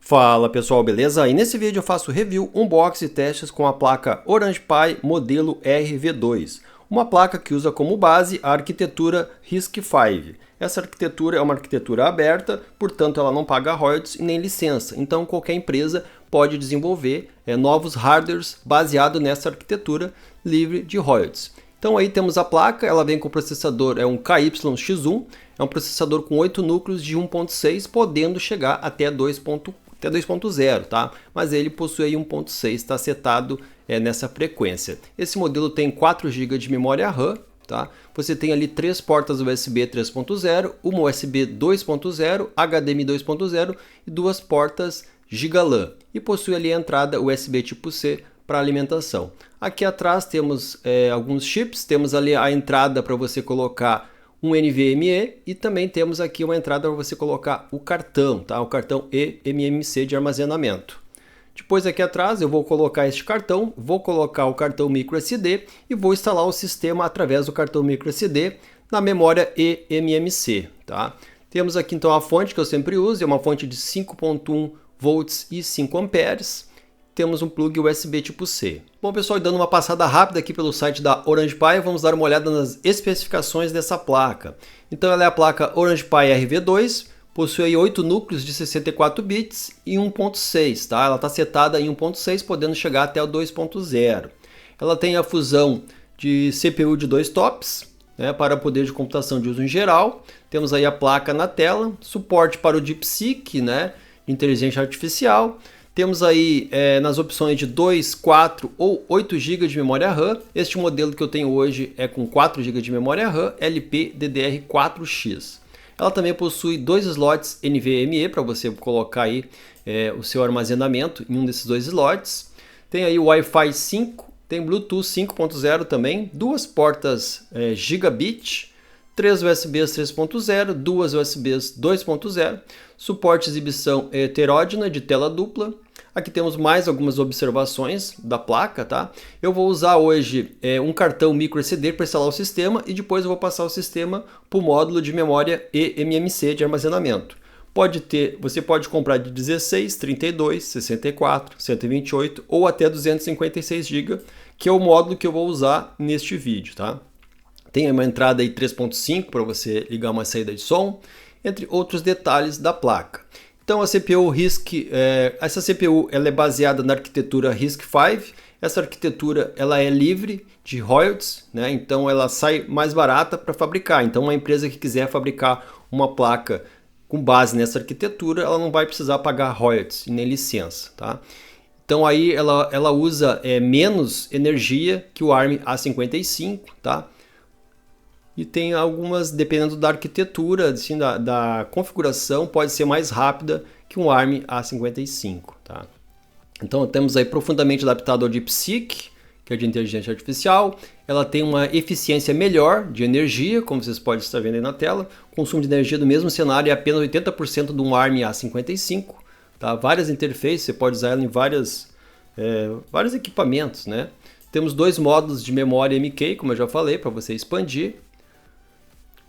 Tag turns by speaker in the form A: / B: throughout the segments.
A: Fala pessoal, beleza? E nesse vídeo eu faço review, unboxing e testes com a placa Orange Pi modelo RV2, uma placa que usa como base a arquitetura RISC-V. Essa arquitetura é uma arquitetura aberta, portanto ela não paga royalties e nem licença, então qualquer empresa pode desenvolver novos hardwares baseados nessa arquitetura livre de royalties. Então aí temos a placa, ela vem com o processador, é um KY-X1, é um processador com 8 núcleos de 1.6, podendo chegar até 2.0, tá? Mas ele possui aí 1.6, está setado nessa frequência. Esse modelo tem 4 GB de memória RAM, tá? Você tem ali 3 portas USB 3.0, uma USB 2.0, HDMI 2.0 e 2 portas GigaLAN. E possui ali a entrada USB tipo C para alimentação. Aqui atrás temos alguns chips, temos ali a entrada para você colocar um NVMe e também temos aqui uma entrada para você colocar o cartão, tá? O cartão eMMC de armazenamento. Depois aqui atrás eu vou colocar este cartão, vou colocar o cartão microSD e vou instalar o sistema através do cartão microSD na memória eMMC, tá? Temos aqui então a fonte que eu sempre uso, é uma fonte de 5.1 volts e 5 amperes. Temos um plug USB tipo C. Bom pessoal, dando uma passada rápida aqui pelo site da Orange Pi, vamos dar uma olhada nas especificações dessa placa. Então ela é a placa Orange Pi RV2, possui 8 núcleos de 64 bits e 1.6, tá? Ela está setada em 1.6, podendo chegar até o 2.0. Ela tem a fusão de CPU de 2 tops, né, para poder de computação de uso em geral. Temos aí a placa na tela, suporte para o DeepSeek, né, inteligência artificial. Temos aí nas opções de 2, 4 ou 8 GB de memória RAM. Este modelo que eu tenho hoje é com 4 GB de memória RAM LPDDR4X. Ela também possui 2 slots NVMe para você colocar aí o seu armazenamento em um desses 2 slots. Tem aí o Wi-Fi 5, tem Bluetooth 5.0 também, 2 portas Gigabit, 3 USBs 3.0, 2 USBs 2.0, suporte exibição heterógena de tela dupla. Aqui temos mais algumas observações da placa, tá? Eu vou usar hoje um cartão microSD para instalar o sistema e depois eu vou passar o sistema para o módulo de memória eMMC de armazenamento. Você pode comprar de 16, 32, 64, 128 ou até 256 GB, que é o módulo que eu vou usar neste vídeo, tá? Tem uma entrada aí 3.5 para você ligar uma saída de som, entre outros detalhes da placa. Então a CPU RISC, essa CPU ela é baseada na arquitetura RISC-V. Essa arquitetura ela é livre de royalties, né? Então ela sai mais barata para fabricar. Então uma empresa que quiser fabricar uma placa com base nessa arquitetura, ela não vai precisar pagar royalties e nem licença, tá? Então aí ela usa menos energia que o ARM A55, tá? E tem algumas, dependendo da arquitetura, assim, da configuração, pode ser mais rápida que um ARM A55. Tá? Então temos aí profundamente adaptado ao DeepSeek, que é de inteligência artificial. Ela tem uma eficiência melhor de energia, como vocês podem estar vendo aí na tela. O consumo de energia do mesmo cenário é apenas 80% de um ARM A55. Tá? Várias interfaces, você pode usar ela em vários equipamentos. Né? Temos 2 módulos de memória MK, como eu já falei, para você expandir.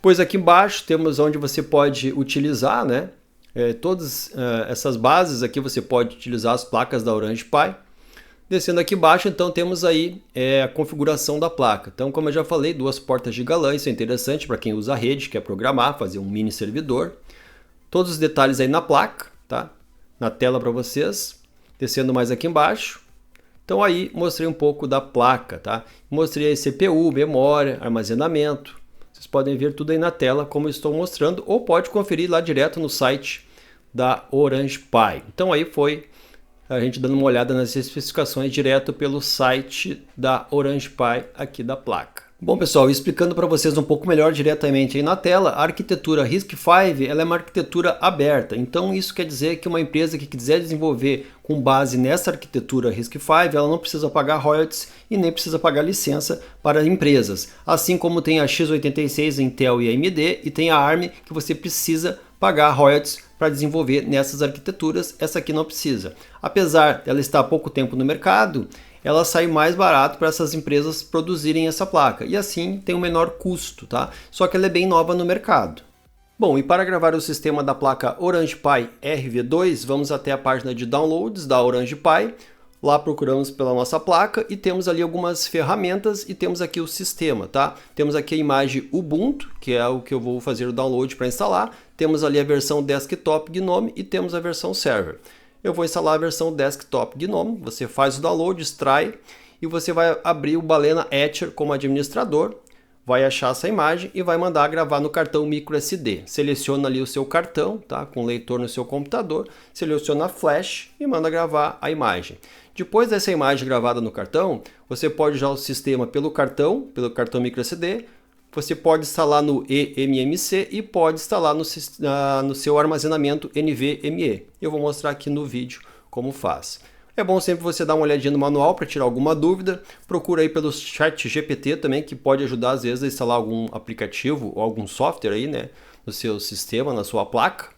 A: Pois aqui embaixo temos onde você pode utilizar, né? Todas essas bases aqui você pode utilizar as placas da Orange Pi. Descendo aqui embaixo, então temos aí a configuração da placa. Então, como eu já falei, 2 portas GigaLAN, isso é interessante para quem usa a rede, quer programar, fazer um mini servidor. Todos os detalhes aí na placa, tá? Na tela para vocês. Descendo mais aqui embaixo. Então aí mostrei um pouco da placa, tá? Mostrei a CPU, memória, armazenamento. Vocês podem ver tudo aí na tela, como eu estou mostrando, ou pode conferir lá direto no site da Orange Pi. Então aí foi a gente dando uma olhada nas especificações direto pelo site da Orange Pi aqui da placa. Bom pessoal, explicando para vocês um pouco melhor diretamente aí na tela, a arquitetura RISC-V ela é uma arquitetura aberta. Então isso quer dizer que uma empresa que quiser desenvolver com base nessa arquitetura RISC-V, ela não precisa pagar royalties e nem precisa pagar licença para empresas. Assim como tem a x86 Intel e AMD e tem a ARM que você precisa pagar royalties para desenvolver nessas arquiteturas, essa aqui não precisa. Apesar dela estar há pouco tempo no mercado, ela sai mais barato para essas empresas produzirem essa placa e assim tem um menor custo, tá? Só que ela é bem nova no mercado. Bom, e para gravar o sistema da placa Orange Pi RV2, vamos até a página de downloads da Orange Pi. Lá procuramos pela nossa placa e temos ali algumas ferramentas e temos aqui o sistema, tá? Temos aqui a imagem Ubuntu, que é o que eu vou fazer o download para instalar. Temos ali a versão Desktop GNOME e temos a versão Server. Eu vou instalar a versão Desktop GNOME, você faz o download, extrai e você vai abrir o Balena Etcher como administrador. Vai achar essa imagem e vai mandar gravar no cartão microSD. Seleciona ali o seu cartão, tá? Com leitor no seu computador, seleciona Flash e manda gravar a imagem. Depois dessa imagem gravada no cartão, você pode usar o sistema pelo cartão microSD, você pode instalar no eMMC e pode instalar no seu armazenamento NVMe. Eu vou mostrar aqui no vídeo como faz. É bom sempre você dar uma olhadinha no manual para tirar alguma dúvida. Procura aí pelo ChatGPT também, que pode ajudar às vezes a instalar algum aplicativo ou algum software aí, né, no seu sistema, na sua placa.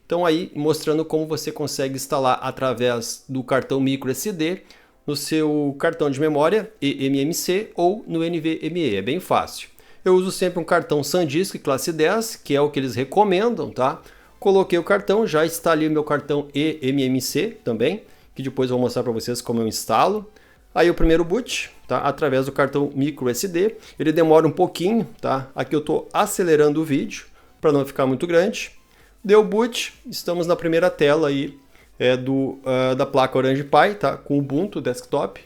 A: Então aí mostrando como você consegue instalar através do cartão microSD no seu cartão de memória eMMC ou no NVMe. É bem fácil. Eu uso sempre um cartão SanDisk classe 10, que é o que eles recomendam, tá? Coloquei o cartão, já está ali o meu cartão eMMC também, que depois eu vou mostrar para vocês como eu instalo. Aí o primeiro boot, tá? Através do cartão microSD, ele demora um pouquinho, tá? Aqui eu estou acelerando o vídeo para não ficar muito grande. Deu boot, estamos na primeira tela aí da placa Orange Pi, tá? Com o Ubuntu Desktop.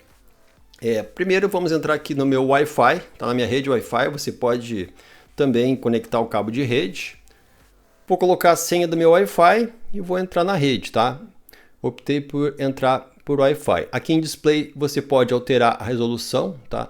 A: Primeiro vamos entrar aqui no meu Wi-Fi, tá? Na minha rede Wi-Fi, você pode também conectar o cabo de rede. Vou colocar a senha do meu Wi-Fi e vou entrar na rede, tá? Optei por entrar por Wi-Fi. Aqui em display você pode alterar a resolução, tá?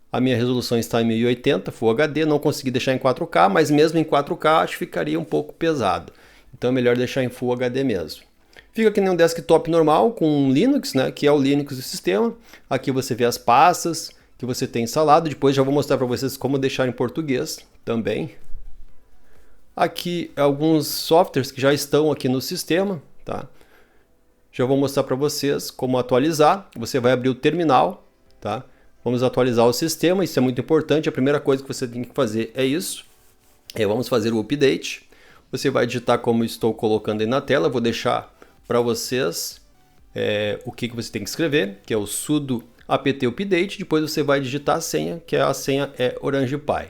A: A minha resolução está em 1080 Full HD, não consegui deixar em 4K, mas mesmo em 4K acho que ficaria um pouco pesado. Então é melhor deixar em Full HD mesmo. Fica aqui num desktop normal com Linux, né? Que é o Linux do sistema. Aqui você vê as pastas que você tem instalado. Depois já vou mostrar para vocês como deixar em português também. Aqui alguns softwares que já estão aqui no sistema, tá? Já vou mostrar para vocês como atualizar. Você vai abrir o terminal, tá? Vamos atualizar o sistema, isso é muito importante. A primeira coisa que você tem que fazer é isso. Vamos fazer o update. Você vai digitar como estou colocando aí na tela. Vou deixar para vocês o que você tem que escrever, que é o sudo apt update. Depois você vai digitar a senha, que a senha é Orange Pi.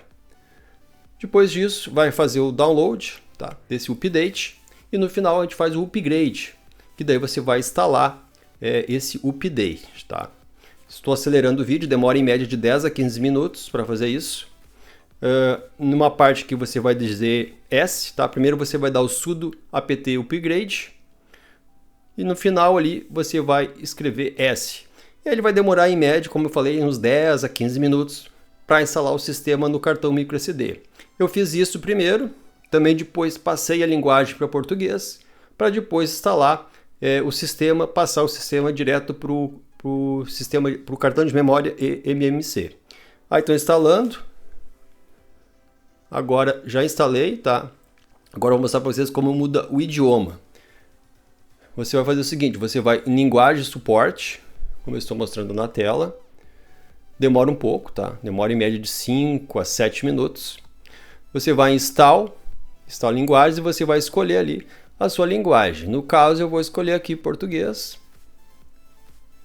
A: Depois disso, vai fazer o download, tá? Desse update. E no final a gente faz o upgrade, que daí você vai instalar esse update, tá? Estou acelerando o vídeo, demora em média de 10 a 15 minutos para fazer isso. Numa parte que você vai dizer S, tá? Primeiro você vai dar o sudo apt upgrade e no final ali você vai escrever S. E aí ele vai demorar em média, como eu falei, uns 10 a 15 minutos para instalar o sistema no cartão microSD. Eu fiz isso primeiro, também depois passei a linguagem para português, para depois instalar o sistema, passar o sistema direto para o cartão de memória eMMC. Aí estou instalando. Agora já instalei, tá? Agora eu vou mostrar para vocês como muda o idioma. Você vai fazer o seguinte, você vai em linguagem suporte, como eu estou mostrando na tela. Demora um pouco, tá? Demora em média de 5 a 7 minutos. Você vai em install linguagens e você vai escolher ali a sua linguagem. No caso, eu vou escolher aqui português.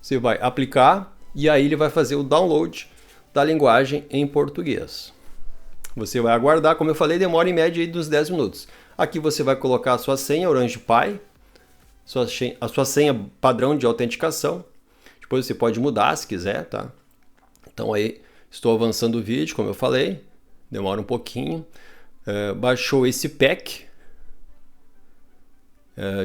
A: Você vai aplicar e aí ele vai fazer o download da linguagem em português. Você vai aguardar, como eu falei, demora em média aí dos 10 minutos. Aqui você vai colocar a sua senha Orange Pi, a sua senha padrão de autenticação. Depois você pode mudar se quiser, tá? Então aí estou avançando o vídeo, como eu falei, demora um pouquinho. Baixou esse pack.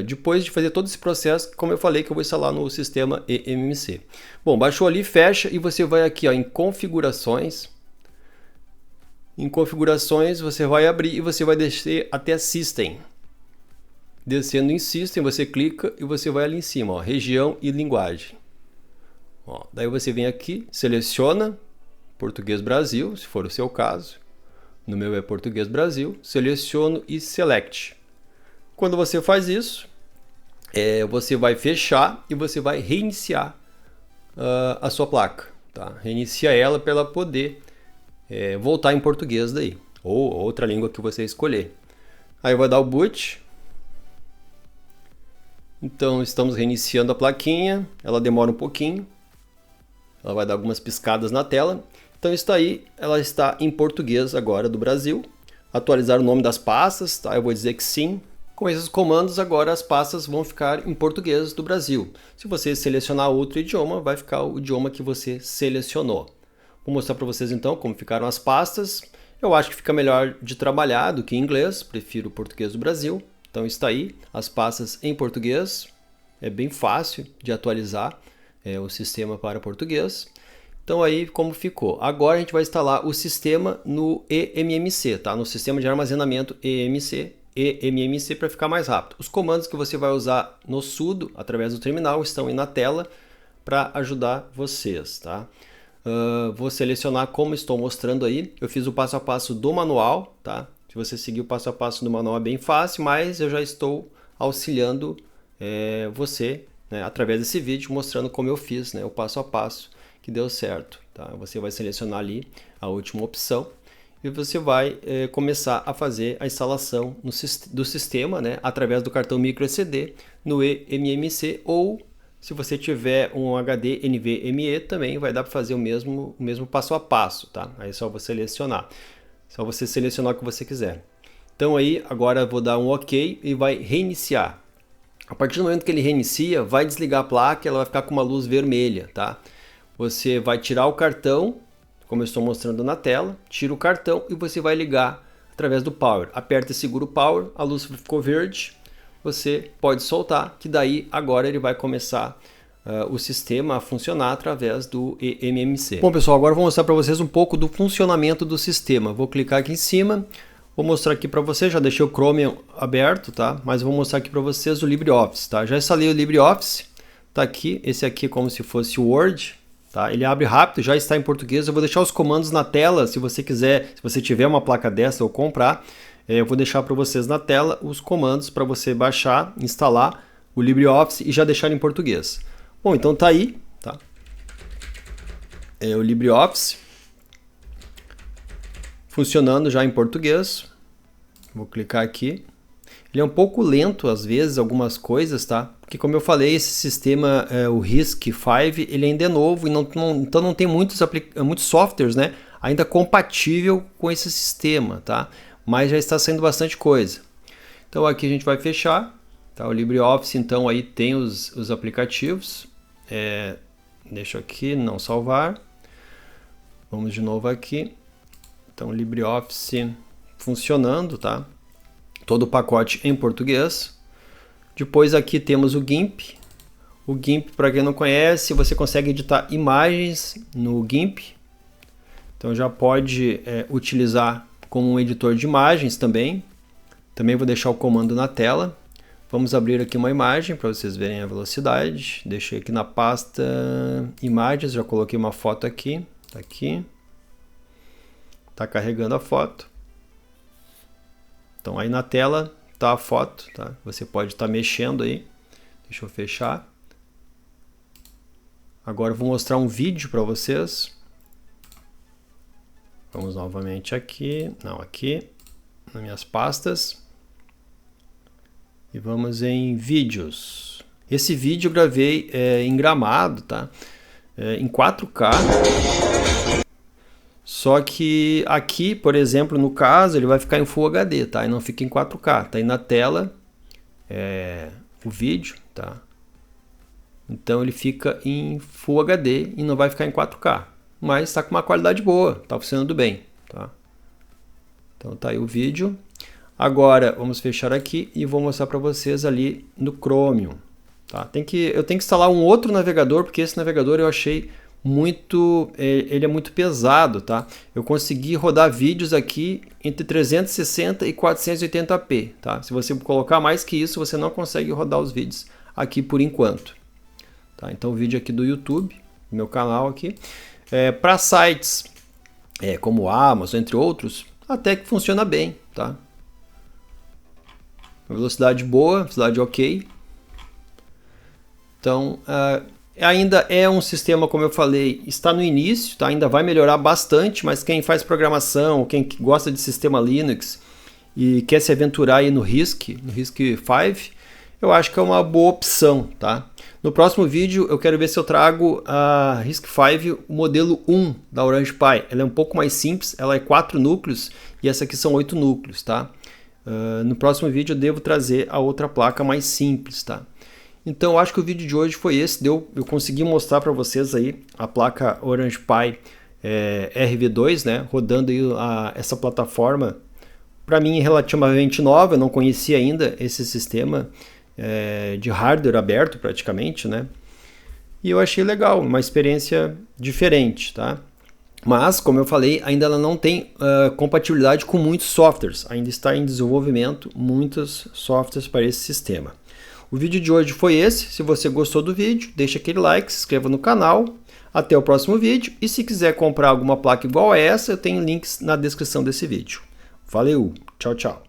A: Depois de fazer todo esse processo, como eu falei, que eu vou instalar no sistema eMMC. Bom, baixou ali, fecha e você vai aqui ó, em configurações. Em configurações você vai abrir e você vai descer até System. Descendo em System, você clica e você vai ali em cima, ó, região e linguagem. Ó, daí você vem aqui, seleciona Português Brasil, se for o seu caso. No meu é Português Brasil, seleciono e Select. Quando você faz isso, você vai fechar e você vai reiniciar a sua placa. Tá? Reinicia ela para ela poder voltar em português daí, ou outra língua que você escolher. Aí vai dar o boot. Então estamos reiniciando a plaquinha, ela demora um pouquinho. Ela vai dar algumas piscadas na tela. Então está aí, ela está em português agora do Brasil. Atualizar o nome das pastas, tá? Eu vou dizer que sim. Com esses comandos agora as pastas vão ficar em português do Brasil. Se você selecionar outro idioma, vai ficar o idioma que você selecionou. Vou mostrar para vocês então como ficaram as pastas. Eu acho que fica melhor de trabalhar do que em inglês, prefiro o português do Brasil. Então está aí as pastas em português. É bem fácil de atualizar o sistema para português. Então aí como ficou. Agora a gente vai instalar o sistema no eMMC, tá? No sistema de armazenamento eMMC para ficar mais rápido. Os comandos que você vai usar no sudo através do terminal estão aí na tela para ajudar vocês, tá? Vou selecionar como estou mostrando aí. Eu fiz o passo a passo do manual, tá? Se você seguir o passo a passo do manual é bem fácil, mas eu já estou auxiliando você, né, através desse vídeo, mostrando como eu fiz, né, o passo a passo que deu certo, tá? Você vai selecionar ali a última opção e você vai começar a fazer a instalação do sistema, né, através do cartão microSD no eMMC, ou se você tiver um HD NVMe também vai dar para fazer o mesmo passo a passo, tá? Aí é só você selecionar. Só você selecionar o que você quiser. Então aí agora eu vou dar um OK e vai reiniciar. A partir do momento que ele reinicia, vai desligar a placa, ela vai ficar com uma luz vermelha, tá? Você vai tirar o cartão, como eu estou mostrando na tela, tira o cartão e você vai ligar através do power. Aperta e segura o power, a luz ficou verde, você pode soltar, que daí agora ele vai começar o sistema a funcionar através do eMMC. Bom pessoal, agora eu vou mostrar para vocês um pouco do funcionamento do sistema. Vou clicar aqui em cima, vou mostrar aqui para vocês, já deixei o Chrome aberto, tá? Mas vou mostrar aqui para vocês o LibreOffice, tá? Já instalei o LibreOffice, tá aqui, esse aqui é como se fosse o Word, tá? Ele abre rápido, já está em português. Eu vou deixar os comandos na tela, se você quiser, se você tiver uma placa dessa ou comprar, eu vou deixar para vocês na tela os comandos para você baixar, instalar o LibreOffice e já deixar em português. Bom, então tá aí, tá? É o LibreOffice funcionando já em português. Vou clicar aqui. Ele é um pouco lento às vezes, algumas coisas, tá? Porque como eu falei, esse sistema, o RISC-V, ele ainda é novo e então não tem muitos softwares, né, ainda compatível com esse sistema, tá? Mas já está saindo bastante coisa. Então aqui a gente vai fechar, tá? O LibreOffice então aí tem os aplicativos. Deixa aqui, não salvar. Vamos de novo aqui. Então LibreOffice funcionando, tá? Todo o pacote em português. Depois aqui temos o GIMP. O GIMP, para quem não conhece, você consegue editar imagens no GIMP. Então já pode utilizar como um editor de imagens também. Também vou deixar o comando na tela. Vamos abrir aqui uma imagem para vocês verem a velocidade. Deixei aqui na pasta imagens, já coloquei uma foto aqui. Tá aqui. Tá carregando a foto. Então aí na tela tá a foto, tá? Você pode estar mexendo aí. Deixa eu fechar. Agora eu vou mostrar um vídeo para vocês. Vamos novamente aqui, não, aqui, nas minhas pastas. E vamos em vídeos. Esse vídeo eu gravei em Gramado, tá? Em 4K. Só que aqui, por exemplo, no caso, ele vai ficar em Full HD, tá? E não fica em 4K. Tá aí na tela o vídeo, tá? Então ele fica em Full HD e não vai ficar em 4K. Mas está com uma qualidade boa, tá funcionando bem, tá? Então tá aí o vídeo. Agora vamos fechar aqui e vou mostrar para vocês ali no Chromium, tá? Eu tenho que instalar um outro navegador, porque esse navegador eu achei ele é muito pesado, tá? Eu consegui rodar vídeos aqui entre 360 e 480p, tá? Se você colocar mais que isso, você não consegue rodar os vídeos aqui por enquanto, tá? Então o vídeo aqui do YouTube, meu canal aqui, para sites como Amazon, entre outros, até que funciona bem, tá? Velocidade boa, velocidade ok. Então, ainda é um sistema, como eu falei, está no início, tá? Ainda vai melhorar bastante, mas quem faz programação, quem gosta de sistema Linux e quer se aventurar aí no RISC 5, eu acho que é uma boa opção, tá? No próximo vídeo eu quero ver se eu trago a RISC-V modelo 1 da Orange Pi. Ela é um pouco mais simples, ela é 4 núcleos e essa aqui são 8 núcleos, tá? No próximo vídeo eu devo trazer a outra placa mais simples, tá? Então eu acho que o vídeo de hoje foi esse, eu consegui mostrar para vocês aí a placa Orange Pi RV2, né? Rodando aí essa plataforma, para mim relativamente nova, eu não conhecia ainda esse sistema de hardware aberto praticamente, né? E eu achei legal, uma experiência diferente, tá? Mas, como eu falei, ainda ela não tem compatibilidade com muitos softwares, ainda está em desenvolvimento muitos softwares para esse sistema. O vídeo de hoje foi esse, se você gostou do vídeo, deixa aquele like, se inscreva no canal, até o próximo vídeo, e se quiser comprar alguma placa igual a essa, eu tenho links na descrição desse vídeo. Valeu, tchau, tchau!